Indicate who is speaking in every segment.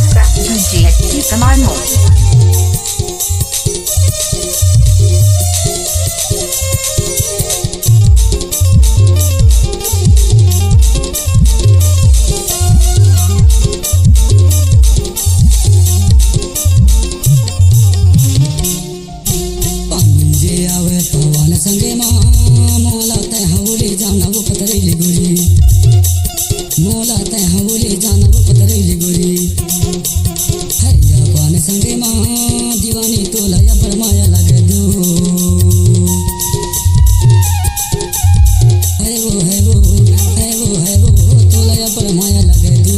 Speaker 1: आपका DJ commando.
Speaker 2: संगे मोला ते हवली जानव पतरैली गोरी मोला ते हवली जानव पतरैली गोरी हरिया पान संगे दीवानी तोला या पर माया लगे दो है वो तोला या पर माया लगे दो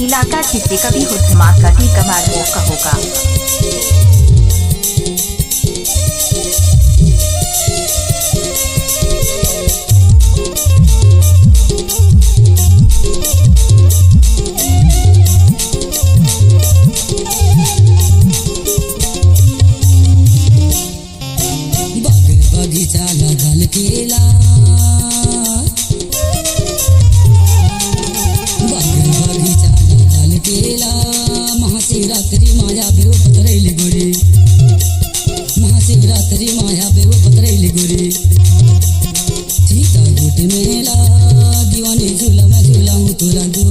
Speaker 1: इलाका किसी का भी हो धमाका टी कमांडो का होगा।
Speaker 2: बगीचा लगल केला केला महाशिवरात्रि माया बेव पतरैली गोरी महाशिवरात्रि माया बेव पतरैली गोरी सीता गोटी मेला दीवानी झूला मैं झूला हूँ तोला दो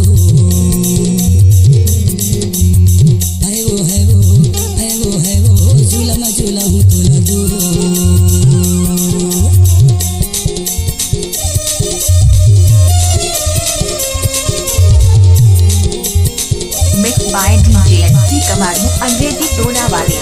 Speaker 2: है वो झूला मैं झूला हूँ तोला दो
Speaker 1: बाय DJ कमांडो अंग्रेजी टोला वाले।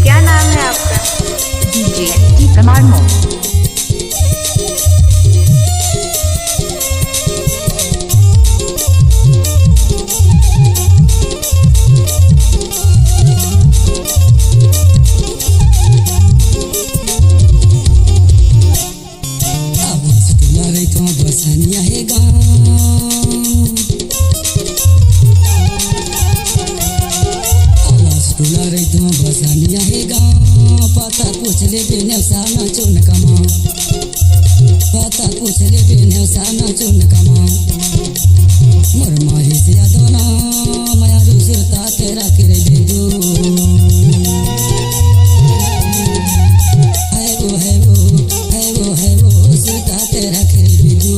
Speaker 1: क्या नाम है आपका? DJ commando.
Speaker 2: बसनिया है बसनिया है पता पूछ ले बिना साना चुन कमा पता पूछ ले बिना साना चुन कमा मोर माही से दोना माया रुसता तेरा करे दे दो है वो सुता तेरा करे दे दो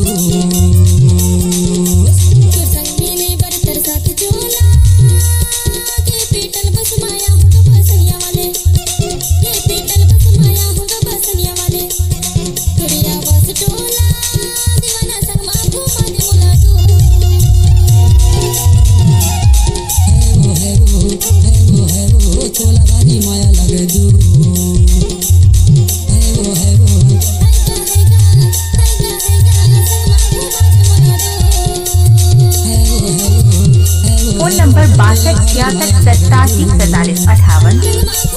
Speaker 1: फोन नंबर 62 66 87 47 58।